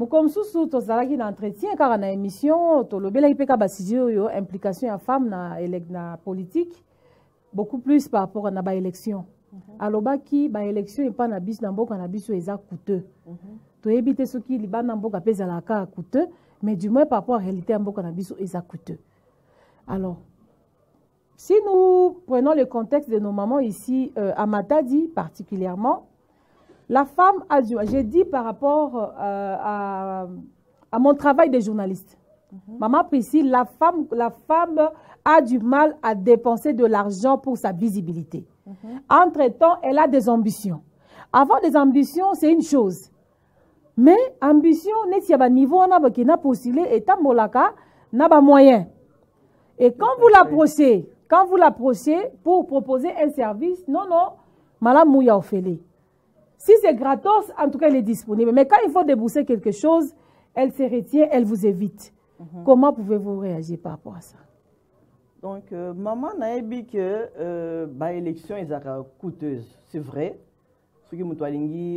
Comme sous to zalaki na entretien car na émission to lobela ipeka basizio yo implication ya femme na politique beaucoup plus par rapport à na ba élection. Alobaki ba élection et pas na bis na mboka na biso eza coûteux. To éviter ce qui liba na mboka pesa la ka coûteux, mais du moins par rapport à la réalité na mboka na biso eza coûteux. Alors si nous prenons le contexte de nos mamans ici, à Matadi particulièrement, la femme a dû, j'ai dit par rapport à mon travail de journaliste, Maman Priscille, la femme a du mal à dépenser de l'argent pour sa visibilité. Entre-temps, elle a des ambitions. Avoir des ambitions, c'est une chose. Mais ambition, n'est-ce qu'il y a un niveau, on a postulé, et tambolaka, n'a pas moyen. Et quand vous l'approchez pour proposer un service, non, Madame Mouya Ophélie. Si c'est gratos, en tout cas, elle est disponible. Mais quand il faut débourser quelque chose, elle se retient, elle vous évite. Comment pouvez-vous réagir par rapport à ça? Donc, maman n'a dit que l'élection est coûteuse. C'est vrai. Ce qui m'a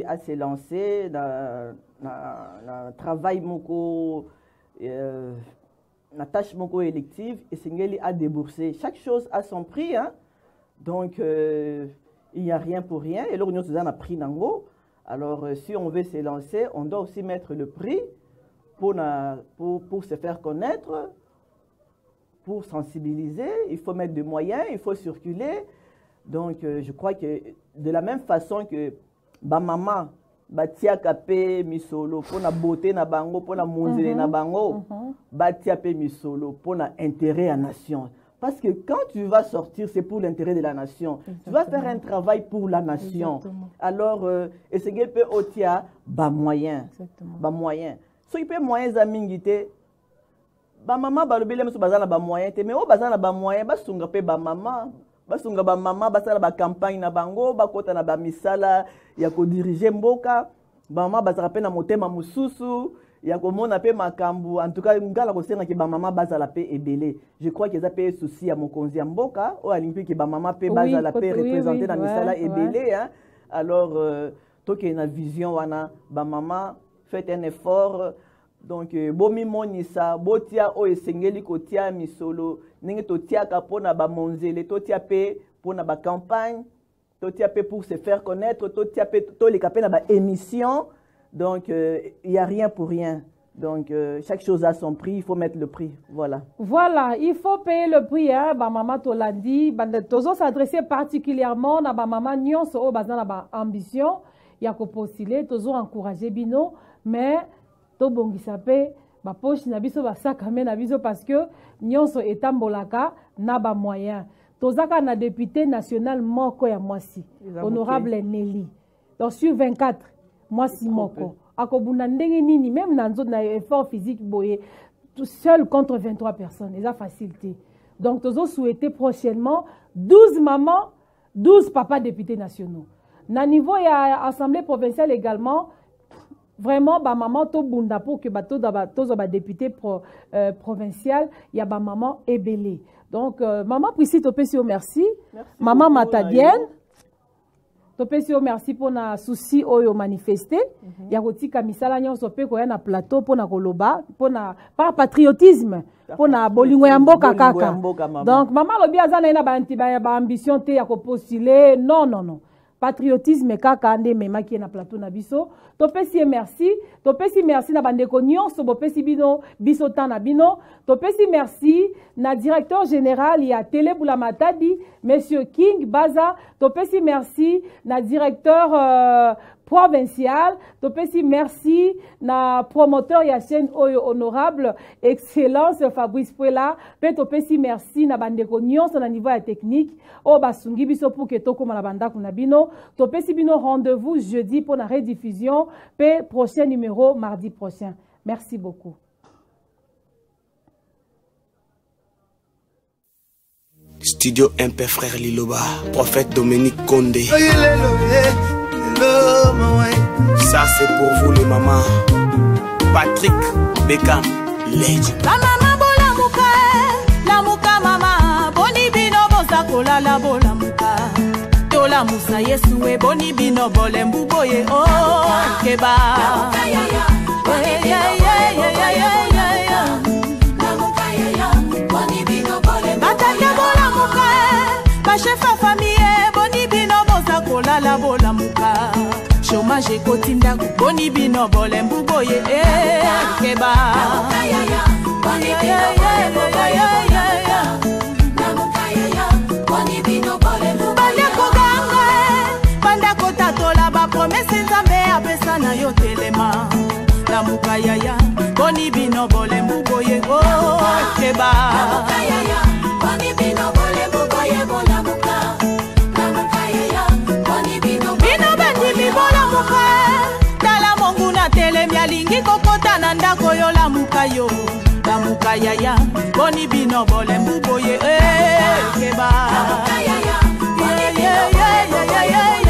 a s'est lancé dans le travail moko, la tâche moko élective, et c'est a déboursé. Chaque chose a son prix. Hein? Donc, il n'y a rien pour rien. Et là, nous avons un prix nango. Alors, si on veut se lancer, on doit aussi mettre le prix pour se faire connaître, pour sensibiliser. Il faut mettre des moyens, il faut circuler. Donc, je crois que de la même façon que maman, batia kapé misolo, pour la beauté na bango, pour la monzele na bango, batia pe misolo, pour l'intérêt à la nation. Parce que quand tu vas sortir, c'est pour l'intérêt de la nation. Exactement. Tu vas faire un travail pour la nation. Exactement. Alors, essayer peut otia bas moyen. Bas moyen. Ce qui peut moyen zamingité, ba maman ba lobele musu bazana ba moyen te mais o bazana ba moyen ba sunga pe ba maman. Ba sunga ba maman ba sala ba campagne na bango, ba kota na ba misala ya ko diriger mboka. Ba maman ba sala pe na motema mususu ya komona pe makambu en tout cas ngala kosenga ki ba mama bazala pe ebele. Je crois que ça pe souci à mokonzi ya mboka o alimpi ki ba mama pe bazala pe représenter na misala ebele hein. Alors to ke na vision wana ba mama faites un effort donc bomi monisa botia o esengeli kotia misolo ninge to tia ka pona ba monzele to tia pe pona ba campagne to tia pe pour se faire connaître to tia pe to les kapena ba émission. Donc, il n'y a rien pour rien. Donc, chaque chose a son prix, il faut mettre le prix. Voilà. Voilà, il faut payer le prix. Hein. Ba maman Tolandi, toujours s'adresser particulièrement à ba maman Nyonso, au bazan à ba ambition. Il y a qu'à postuler, toujours encourager Bino. Mais, to bongi sape, ba poche nabiso ba sakame nabiso parce que Nyonso est ambolaka na ba moyen. Tozaka na député national moko ya mwasi. Honorable Nelly. Donc, sur 24. Moi si moko akobunda ndenge nini même dans zone na effort physique boye seul contre 23 personnes et ça facilité. Donc tozo souhaiter prochainement 12 mamans 12 papas députés nationaux na niveau ya assemblée provinciale également vraiment ba maman to bunda pour que bato ba député provincial ya ba maman ebélé. Donc maman Priscille topesi au merci maman Matadienne topesi merci pour na souci oyo manifester ya kotika misala nyonso pe ko ya na plateau pour na koloba pour na par patriotisme pour na bolingo ya mboka kaka. Donc maman lobi azana ina ba ambition te ya ko postuler non patriotisme kaka ande mema ki na plateau na biso topesi merci na bandeko nyonso bopesi bino biso tana bino topesi merci na directeur général ya Télé Bula Matadi monsieur King Baza topesi merci na directeur provincial topesi merci na promoteur ya chaîne oyo honorable excellence Fabrice Puela pe topesi merci na bandeko nyonso na niveau ya technique o basungi biso pour que tokoma na bandako na bino topesi bino rendez-vous jeudi pour la rediffusion pe prochain numéro mardi prochain. Merci beaucoup. Studio MP Frère Liloba, prophète Dominique Condé. Ça c'est pour vous les mamans. Patrick Beckham, legend. La maman bola muka, la muka mama, boni bino bosa kola la bola muka. Tola musa yesu e boni bino bole mbuboye oh keba. La muka ya ya, boni la muka ya ya, boni bino bole batake bola muka, ba chef famille boni bino bosa kola la bola muka. Chômage kotinda boni bino bole mbuboye keba. La muka ya ya, boni bino bole mbuboye la muka ya ya, boni bino bole mbuboye. Banda kota tola ba promesse nzambe apesa na yo telema. La muka ya ya, boni bino bole mbuboye keba. La muka ya ya, boni bino bole mbuboye la muka. La muka ya ya, boni bino bino bandi mi bola muka. Tala mongu na telemi alingi kokota na ndako yo la muka yo. La muka ya ya, boni bino bole mbuboye keba. La muka ya ya, boni bino bole mbuboye